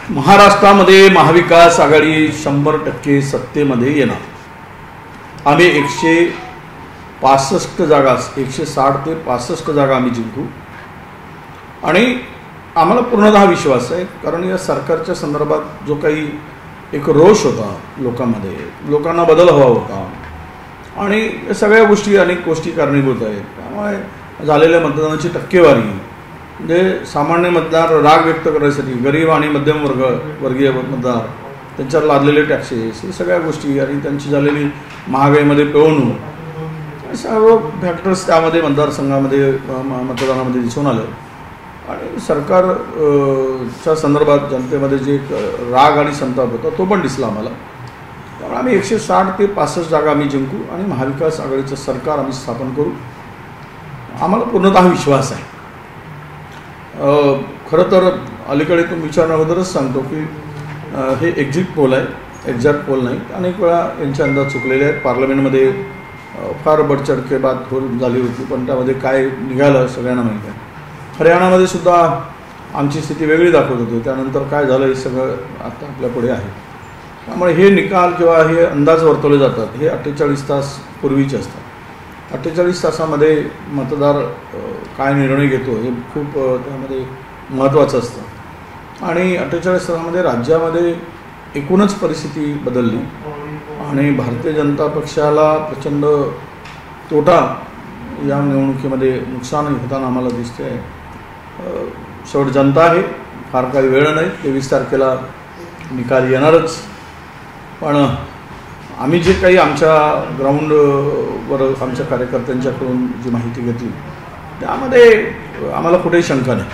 महाराष्ट्रामध्ये महाविकास आघाडी 100% सत्तेमध्ये येणार। आम्ही 165 जागा 160 ते 65 जागा आम्ही जिंकू आणि आम्हाला पूर्णतः विश्वास आहे, कारण या सरकारच्या संदर्भात जो काही एक रोष होता लोकांमध्ये, लोकांना बदल हवा होता आणि या सगळ्या गोष्टी अनेक गोष्टी कारणीभूत आहेत। त्यामुळे झालेल्या मतदानाची टक्केवारी म्हणजे सामान्य मतदार राग व्यक्त करण्यासाठी, गरीब आणि मध्यम वर्गीय मतदार, त्यांच्यावर लादलेले टॅक्सेस, हे सगळ्या गोष्टी आणि त्यांची झालेली महागाईमध्ये पिळवणूक, सर्व फॅक्टर्स त्यामध्ये मतदारसंघामध्ये मतदानामध्ये दिसून आलं आणि सरकारच्या संदर्भात जनतेमध्ये जे राग आणि संताप होता तो पण दिसला आम्हाला। त्यामुळे आम्ही 160 ते 65 जागा आम्ही जिंकू आणि महाविकास आघाडीचं सरकार आम्ही स्थापन करू, आम्हाला पूर्णतः विश्वास आहे। खरं तर अलीकडे तुम्ही विचारण्याबद्दलच सांगतो की हे एक्झिट पोल आहे, एक्झॅक्ट पोल नाही। अनेक वेळा यांचे अंदाज चुकलेले आहेत। पार्लमेंटमध्ये फार बडचड के बात झाली होती, पण त्यामध्ये काय निघालं सगळ्यांना माहीत आहे। हरियाणामध्ये सुद्धा आमची स्थिती वेगळी दाखवत होती, त्यानंतर काय झालं हे सगळं आता आपल्या पुढे आहे। त्यामुळे हे निकाल किंवा हे अंदाज वर्तवले जातात हे 48 तास पूर्वीचे असतात। 48 तासामध्ये मतदार काय निर्णय घेतो हे खूप त्यामध्ये महत्त्वाचं असतं आणि 48 तासामध्ये राज्यामध्ये एकूणच परिस्थिती बदलली आणि भारतीय जनता पक्षाला प्रचंड तोटा या निवडणुकीमध्ये नुकसान होताना आम्हाला दिसते आहे। शेवट जनता आहे, फार काही वेळ नाही, 23 तारखेला निकाल येणारच, पण आम्ही जे काही आमच्या ग्राउंडवर आमच्या कार्यकर्त्यांच्याकडून जी माहिती घेतली त्यामध्ये आम्हाला कुठेही शंका नाही।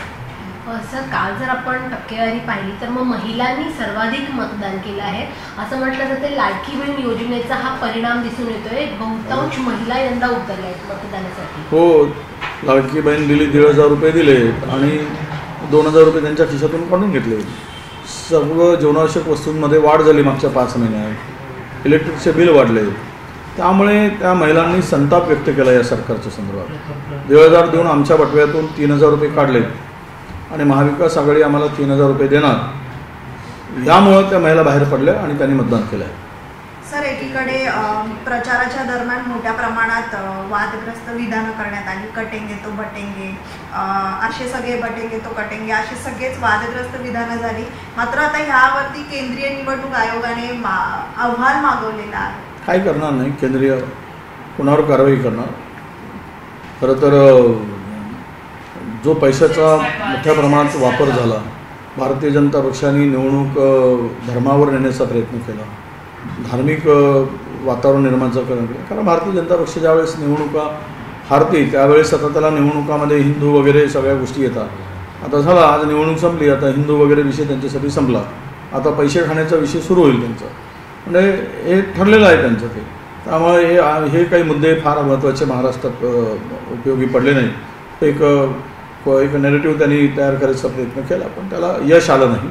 सर, काल जर आपण टक्केवारी पाहिली तर मग महिलांनी सर्वाधिक मतदान केलं आहे असं म्हटलं जाते। लाडकी बहीण योजनेचा हा परिणाम दिसून येतोय, बहुतांश महिला यंदा उतरल्या आहेत मतदानासाठी। हो, लाडकी बहीण दिली, 1,500 रुपये दिले आणि 2,000 रुपये त्यांच्या खिशातून काढून घेतले। सर्व जीवनावश्यक वस्तूंमध्ये वाढ झाली मागच्या 5 महिन्यात, इलेक्ट्रिकचे बिल वाढले, त्यामुळे त्या महिलांनी संताप व्यक्त केला या सरकारच्या संदर्भात। 1,500 देऊन आमच्या बटव्यातून 3,000 रुपये काढले आणि महाविकास आघाडी आम्हाला 3,000 रुपये देणार, यामुळे त्या महिला बाहेर पडल्या आणि त्यांनी मतदान केलं आहे। सर, एकीकडे प्रचाराच्या दरम्यान मोठ्या प्रमाणात वादग्रस्त विधानं करण्यात आली, कटेंगे तो बटेंगे, असे सगळे बटेंगे तो कटेंगे, असे सगळेच वादग्रस्त विधानं झाली। मात्र आता ह्यावरती केंद्रीय निवडणूक आयोगाने अहवाल मागवलेला आहे। काय करणार नाही, केंद्रीय कुणावर कारवाई करणार। खरं तर जो पैशाचा मोठ्या प्रमाणात वापर झाला, भारतीय जनता पक्षाने निवडणूक धर्मावर नेण्याचा प्रयत्न केला, धार्मिक वातावरण निर्माण केलं, कारण भारतीय जनता पक्ष ज्यावेळेस निवडणुका हारते त्यावेळेस आता त्याला निवडणुकामध्ये हिंदू वगैरे सगळ्या गोष्टी येतात। आता झाला, आज निवडणूक संपली, आता हिंदू वगैरे विषय त्यांच्यासाठी संपला, आता पैसे खाण्याचा विषय सुरू होईल त्यांचा, म्हणजे हे ठरलेलं आहे त्यांचं ते। त्यामुळे हे काही मुद्दे फार महत्त्वाचे महाराष्ट्रात उपयोगी पडले नाही। एक नॅरेटिव्ह त्यांनी तयार करायचा प्रयत्न केला, पण त्याला यश आलं नाही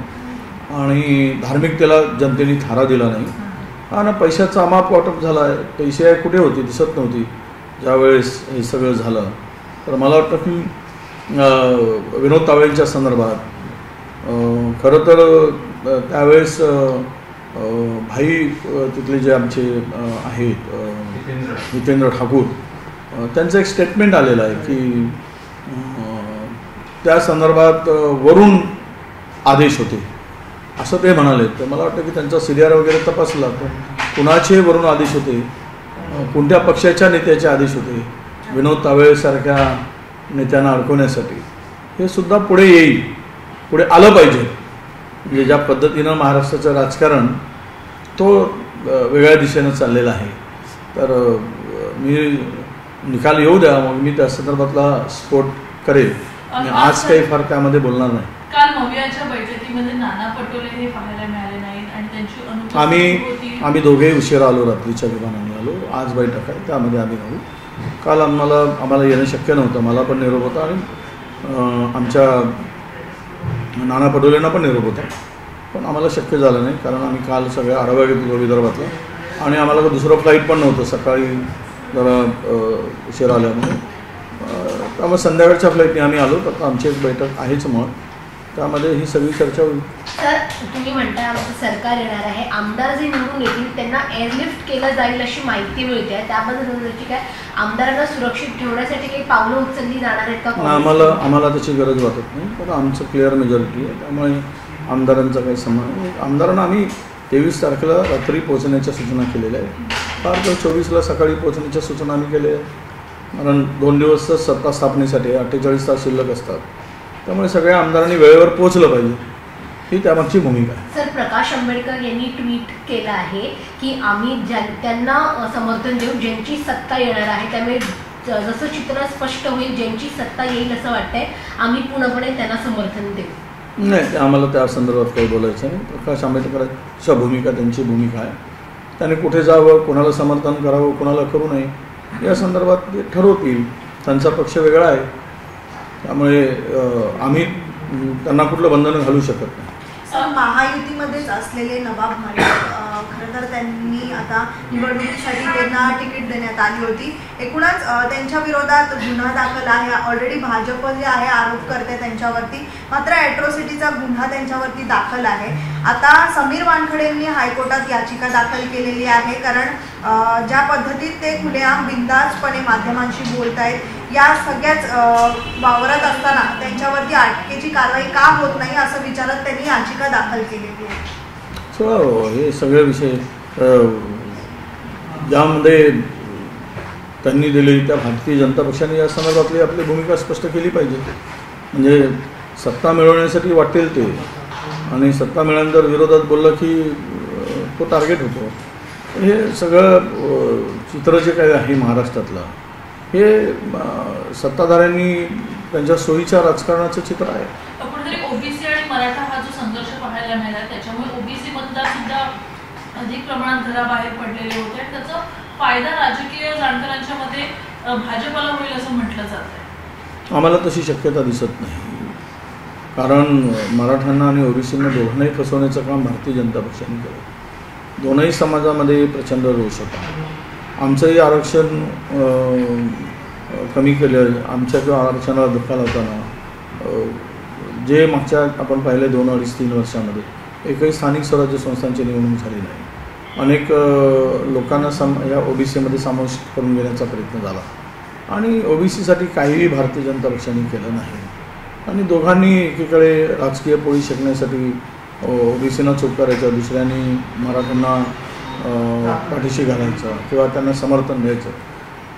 आणि धार्मिकतेला जनतेने थारा दिला नाही आणि पैशाचा अमाप वाटप झाला आहे। पैसे कुठे होते दिसत नव्हती ज्यावेळेस हे सगळं झालं। तर मला वाटतं की विनोद तावडेंच्या संदर्भात खरं तर त्यावेळेस भाई तिथले जे आमचे आहेत जितेंद्र ठाकूर, त्यांचं एक स्टेटमेंट आलेलं आहे की त्या संदर्भात वरून आदेश होते असं ते म्हणाले। तर मला वाटतं की त्यांचा सीडीआर वगैरे तपासला तर कुणाचे वरून आदेश होते, कोणत्या पक्षाच्या नेत्याचे आदेश होते विनोद तावडेसारख्या नेत्यांना अडकवण्यासाठी, हे सुद्धा पुढे येईल, पुढे आलं पाहिजे। म्हणजे ज्या पद्धतीनं महाराष्ट्राचं राजकारण तो वेगळ्या दिशेनं चाललेलं आहे, तर मी निकाल येऊ द्या, मग मी त्या संदर्भातला स्फोट करेल आणि आज काही फार त्यामध्ये बोलणार नाही। काल मवियाच्या बैठकीमध्ये नाना पटोले हे पाहायला मिळाले नाहीत आणि त्यांची अनुपस्थिती आम्ही दोघेही उशिरा आलो, रात्रीच्या विमानाने आलो। आज बैठक आहे त्यामध्ये आम्ही राहू। काल आम्हाला येणं शक्य नव्हतं, मला पण निरोप होता आणि आमच्या नाना पटोलेंना पण निरोप होता, पण आम्हाला शक्य झालं नाही कारण आम्ही काल सगळ्या आढावा घेत होतो विदर्भातला आणि आम्हाला दुसरं फ्लाईट पण नव्हतं, सकाळी जरा उशिरा आल्यामुळे। त्यामुळे संध्याकाळच्या फ्लाईटने आम्ही आलो, तर आमची एक बैठक आहेच, मग त्यामध्ये ही सगळी चर्चा होईल। तुम्ही म्हणताय आमचं सरकार येणार आहे, आमदार जे निवडून येतील त्यांना एअरलिफ्ट केलं जाईल अशी माहिती मिळते आहे, त्याबद्दल काय आमदारांना सुरक्षित ठेवण्यासाठी काही पावलं उचलली जाणार आहेत का? आम्हाला त्याची गरज वाटत नाही, पण आमचं क्लिअर मेजॉरिटी आहे, त्यामुळे आमदारांचा काही संबंध. आमदारांना आम्ही 23 तारखेला रात्री पोहोचण्याच्या सूचना केलेल्या आहेत, फार तर 24ला सकाळी पोहोचण्याच्या सूचना आम्ही केल्या आहेत, कारण 2 दिवस सत्ता स्थापनेसाठी 48 तास शिल्लक असतात, त्यामुळे सगळ्या आमदारांनी वेळेवर पोहोचलं पाहिजे, ही त्यामागची भूमिका आहे. सर, प्रकाश आंबेडकर यांनी ट्विट केलं आहे की आम्ही त्यांना समर्थन देऊ ज्यांची सत्ता येणार आहे, त्यामुळे जसं चित्र स्पष्ट होईल ज्यांची सत्ता येईल असं वाटतंय आम्ही पूर्णपणे त्यांना समर्थन देऊ. नाही, आम्हाला त्या संदर्भात काही बोलायचं नाही. प्रकाश आंबेडकरांच्या भूमिका त्यांची भूमिका आहे, त्याने कुठे जावं, कोणाला समर्थन करावं, कोणाला करू नये या संदर्भात ते ठरवतील. त्यांचा पक्ष वेगळा आहे, त्यामुळे आम्ही त्यांना कुठलं बंधनं घालू शकत नाही. महायुतीमध्येच असलेले नवाब मलिक खरं तर त्यांनी आता निवडणुकीसाठी त्यांना तिकीट देण्यात आली होती. एकूणच त्यांच्या विरोधात गुन्हा दाखल आहे, ऑलरेडी भाजप जे आहे आरोप करते त्यांच्यावरती, मात्र ॲट्रॉसिटीचा गुन्हा त्यांच्यावरती दाखल आहे. आता समीर वानखडे यांनी हायकोर्टात याचिका दाखल केलेली आहे, कारण ज्या पद्धतीत ते खुलेआम बिनधास्तपणे माध्यमांशी बोलत आहेत, या सगळ्याच वावरत असताना त्यांच्यावरती अटकेची कारवाई का होत नाही असं विचारत त्यांनी याचिका दाखल केलेली आहे. हे सगळे विषय ज्यामध्ये त्यांनी दिलेली त्या भारतीय जनता पक्षाने या संदर्भातली आपली भूमिका स्पष्ट केली पाहिजे. म्हणजे सत्ता मिळवण्यासाठी वाटेल ते, आणि सत्ता मिळाल्यानंतर विरोधात बोललं की तो टार्गेट होतो. हे सगळं चित्र जे काही आहे महाराष्ट्रातलं, हे सत्ताधाऱ्यांनी त्यांच्या सोयीच्या राजकारणाचं चित्र आहे. कुठेतरी ओबीसी आणि मराठा हा जो संघर्ष पाहायला मिळाला, त्याच्यामुळे ओबीसी मतदार सुद्धा अधिक प्रमाणात घराबाहेर पडलेले होते, आणि त्याचा फायदा राजकीय जाणकारांच्या मध्ये भाजपला होईल असं म्हटलं जातं. आम्हाला तशी शक्यता दिसत नाही, कारण मराठ्यांना आणि ओबीसींना दोघांनाही फसवण्याचं काम भारतीय जनता पक्षाने केलं. दोनही समाजामध्ये प्रचंड रोष होता. आमचंही आरक्षण कमी केलं, आमच्या किंवा आरक्षणाला धक्का लावताना जे मागच्या आपण पाहिले 2, 2.5, 3 वर्षामध्ये एकही स्थानिक स्वराज्य संस्थांची निवडणूक झाली नाही. अनेक लोकांना या ओबीसीमध्ये समाविष्ट करून घेण्याचा प्रयत्न झाला, आणि ओबीसीसाठी काहीही भारतीय जनता पक्षाने केलं नाही. आणि दोघांनी एकीकडे राजकीय पोळी शेकण्यासाठी ओबीसींना चूक करायचं, दुसऱ्यांनी मराठ्यांना पाठीशी घालायचं किंवा त्यांना समर्थन द्यायचं,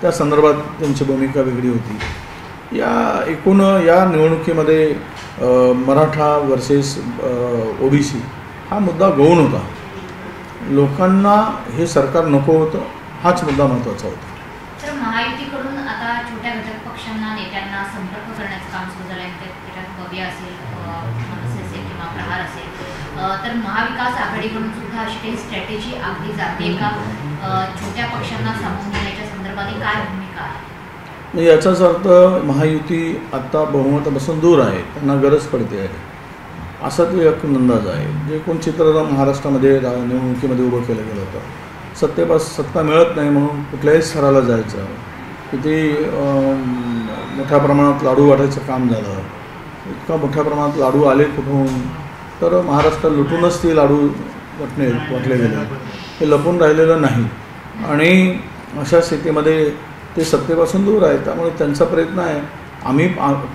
त्या संदर्भात त्यांची भूमिका वेगळी होती. एकूण या निवडणुकीमध्ये मराठा वर्सेस ओबीसी हा मुद्दा गौण होता. लोकांना हे सरकार नको होतं, हाच मुद्दा महत्त्वाचा होता. तर महायुतीकडून आता छोट्या घटक पक्षांना नेत्यांना संपर्क करण्याचं काम सुरू झालं आहे. त्याच्यात भव्य असेल, मनसे असेल किंवा प्रहार असेल, तर महाविकास आघाडीकडून सुद्धा अशी काही स्ट्रॅटेजी आखली जाते का? छोट्या पक्षांना सामावून घेण्याच्या संदर्भाने काय भूमिका आहे? याचाच अर्थ महायुती आत्ता बहुमतापासून दूर आहे, त्यांना गरज पडते आहे, असा तो एक अंदाज आहे. जे कोण चित्र महाराष्ट्रामध्ये निवडणुकीमध्ये उभं केलं गेलं होतं, सत्ता मिळत नाही म्हणून कुठल्याही स्तराला जायचं, किती मोठ्या प्रमाणात लाडू वाटायचं काम झालं, इतका मोठ्या प्रमाणात लाडू आले कुठून, तर महाराष्ट्रात लुटूनच ते लाडू वाटले गेले, हे लपून राहिलेलं नाही. आणि अशा स्थितीमध्ये ते सत्तेपासून दूर आहे, त्यामुळे त्यांचा प्रयत्न आहे. आम्ही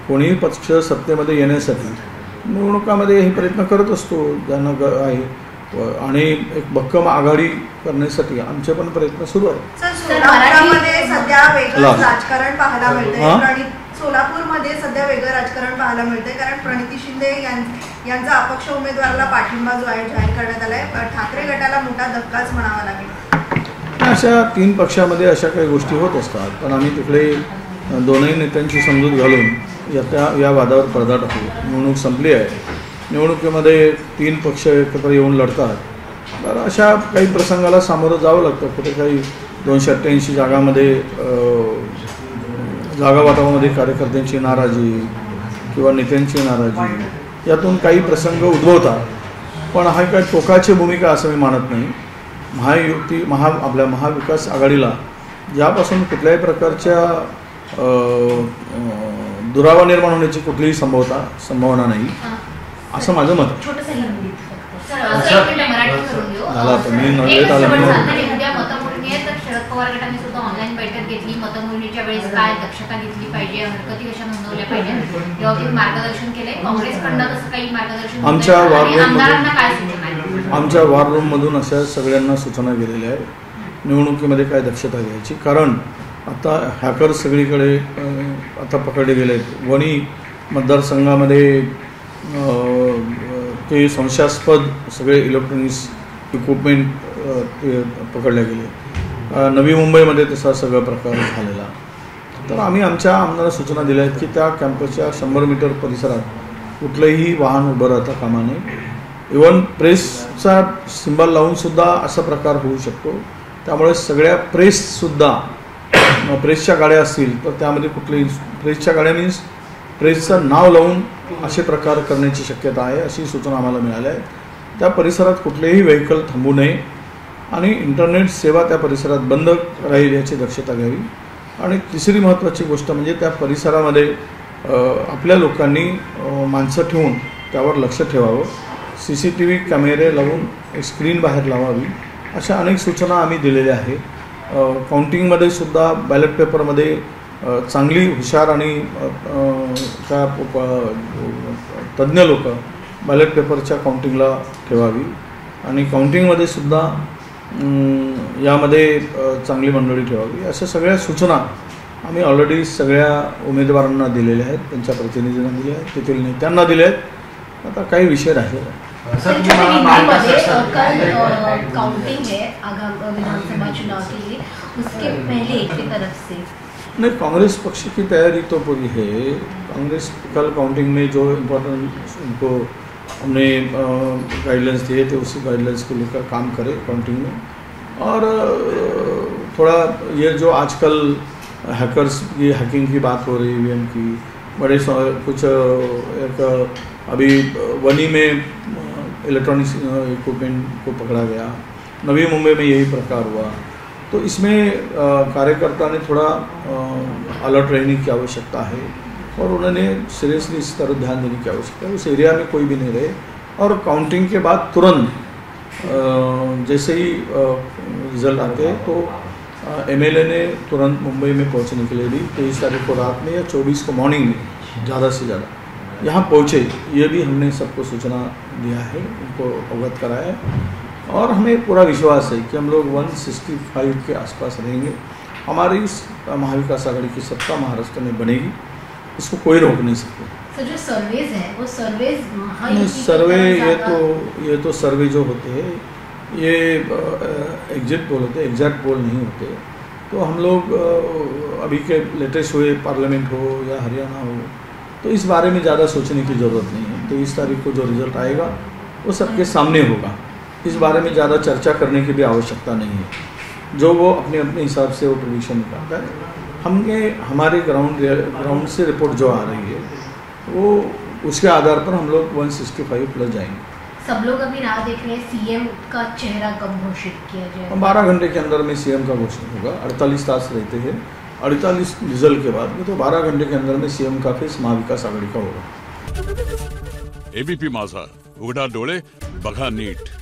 कोणीही पक्ष सत्तेमध्ये येण्यासाठी निवडणुकामध्ये हे प्रयत्न करत असतो ज्यांना आहे, आणि एक भक्कम आघाडी करण्यासाठी आमचे पण प्रयत्न सुरू आहेत. सोलापूरमध्ये सध्या वेगळं राजकारण पाहायला मिळतंय. सोलापूरमध्ये सध्या वेगळं राजकारण पाहायला मिळतंय, कारण प्रणिती शिंदे यांचा अपक्ष उमेदवाराला पाठिंबा जो आहे जाहीर करण्यात आलाय. ठाकरे गटाला मोठा धक्काच म्हणावा लागेल. अशा 3 पक्षामध्ये अशा काही गोष्टी होत असतात, पण आम्ही तिकडे दोनही नेत्यांची समजूत घालून या वादावर पडदा टाकू. निवडणूक संपली आहे, निवडणुकीमध्ये 3 पक्ष एकत्र येऊन लढतात, तर अशा काही प्रसंगाला सामोरं जावं लागतं. कुठे काही 288 जागामध्ये जागा वाटपामध्ये कार्यकर्त्यांची नाराजी किंवा नेत्यांची नाराजी, यातून काही प्रसंग उद्भवतात, पण हा काही टोकाची भूमिका असं मी मानत नाही. महायुती आपल्या महाविकास आघाडीला ज्यापासून कुठल्याही प्रकारच्या दुरावा निर्माण होण्याची कुठलीही संभावना नाही, असं माझं मत. छोटंसं हिंदीत फक्त सर असं एक मिनिट मराठी करून घेऊ. झाला आता, मी एक लेट आलो शेवटचा म्हणून. अंतर आहे. उद्या मतमोजणी आहे, तर शरद पवार गटाने सुद्धा ऑनलाईन बैठक घेतली. मतमोजणीच्या वेळेस काय दक्षता घेतली पाहिजे, हरकती कशा नोंदवल्या पाहिजे यावरती मार्गदर्शन केलंय. काँग्रेसकडनं कसं काही मार्गदर्शन आमच्या होतंय? वॉर आणि रूममधून- आमदारांना काय सूचना आहेत? आमच्या वॉर रूममधून अशा सगळ्यांना सूचना गेलेल्या आहेत निवडणुकीमध्ये काय दक्षता घ्यायची. कारण आता हॅकर सगळीकडे आता पकडले गेले आहेत. वणी मतदारसंघामध्ये ते संशयास्पद सगळे इलेक्ट्रॉनिक्स इक्विपमेंट ते पकडले गेले. नवी मुंबईमध्ये तसा सगळा प्रकार झालेला. तर आम्ही आमच्या आमदारांना सूचना दिल्या आहेत की त्या कॅम्पसच्या 100 मीटर परिसरात कुठलंही वाहन उभं राहता कामा नये. इवन प्रेसचा सिंबल लावूनसुद्धा असा प्रकार होऊ शकतो. त्यामुळे सगळ्या प्रेससुद्धा प्रेसच्या गाड्या असतील तर त्यामध्ये कुठलेही प्रेसच्या गाड्या मीन्स प्रेसचं नाव लावून असे प्रकार करण्याची शक्यता आहे, अशी सूचना आम्हाला मिळाल्या आहेत. त्या परिसरात कुठलेही व्हेकल थांबू नये आणि इंटरनेट सेवा त्या परिसरात बंद राहील याची दक्षता घ्यावी. आणि तिसरी महत्त्वाची गोष्ट म्हणजे त्या परिसरामध्ये आपल्या लोकांनी माणसं ठेवून त्यावर लक्ष ठेवावं. CCTV कॅमेरे लावून एक स्क्रीन बाहेर लावावी. अशा अनेक सूचना आम्ही दिलेल्या आहेत. काउंटिंगमध्ये सुद्धा बॅलेट पेपरमध्ये चांगली हुशार आणि त्या तज्ज्ञ लोक बॅलेट पेपरच्या काउंटिंगला ठेवावी. आणि काउंटिंगमध्ये सुद्धा यामध्ये चांगली मंडळी ठेवावी. अशा सगळ्या सूचना आम्ही ऑलरेडी सगळ्या उमेदवारांना दिलेल्या आहेत, त्यांच्या प्रतिनिधींना दिल्या आहेत, तेथील नेत्यांना दिल्या आहेत. आता काही विषय राहिलेला आहे. काउंटिंग है आगाम विधानसभा चुनाव के लिए, उसके पहले की तरफ से नहीं, कांग्रेस पक्ष की तैयारी तो पूरी है. कांग्रेस कल काउंटिंग में जो इम्पोर्टेंट उनको हमने गाइडलाइंस दिए थे उसी गाइडलाइंस को लेकर काम करे काउंटिंग में. और थोड़ा ये जो आजकल हैकर्स ये हैकिंग की बात हो रही है EVM की, बड़े कुछ एक अभी वनी में इलेक्ट्रॉनिक्स इक्विपमेंट को पकड़ा गया, नवी मुंबई में यही प्रकार हुआ. तो इसमें कार्यकर्ता ने थोड़ा अलर्ट रहने की आवश्यकता है और उन्होंने सीरियसली इस तरफ ध्यान देने की आवश्यकता है. उस एरिया में कोई भी नहीं रहे और काउंटिंग के बाद तुरंत जैसे ही रिजल्ट आते हैं तो MLA ने तुरंत मुंबई में पहुंचने के लिए भी 23 तारीख को रात में या 24 को मॉर्निंग में ज़्यादा से ज़्यादा यहाँ पहुँचे. ये भी हमने सबको सूचना दिया है, उनको अवगत कराया है. और हमें पूरा विश्वास है कि हम लोग 165 के आसपास रहेंगे. हमारी इस महाविकास आघाड़ी की सत्ता महाराष्ट्र में बनेगी, इसको कोई रोक नहीं सकता. तो जो सर्वेज है वो सर्वेज सर्वे ये तो सर्वे जो होते हैं ये एग्जिट पोल होते हैं, एग्जैक्ट पोल नहीं होते. तो हम लोग अभी के लेटेस्ट हुए पार्लियामेंट हो या हरियाणा हो तो इस बारे में ज़्यादा सोचने की ज़रूरत नहीं है. 23 तारीख को जो रिज़ल्ट आएगा वो सबके सामने होगा. इस बारे में ज़्यादा चर्चा करने की भी आवश्यकता नहीं है. जो वो अपने अपने हिसाब से वो प्रेडिक्शन निकालता है. हमारे ग्राउंड से रिपोर्ट जो आ रही है वो उसके आधार पर हम लोग 165 प्लस जाएंगे. सब लोग अभी राह देख रहे हैं CM का चेहरा कब घोषित किया जाए. 12 घंटे के अंदर में CM का घोषणा होगा. 48 तास रहते हैं. 48 रिजल्ट के बाद में तो 12 घंटे के अंदर में CM का फेस महाविकास आघाड़ी का होगा. ABP माझा, उघडा डोळे बघा नीट.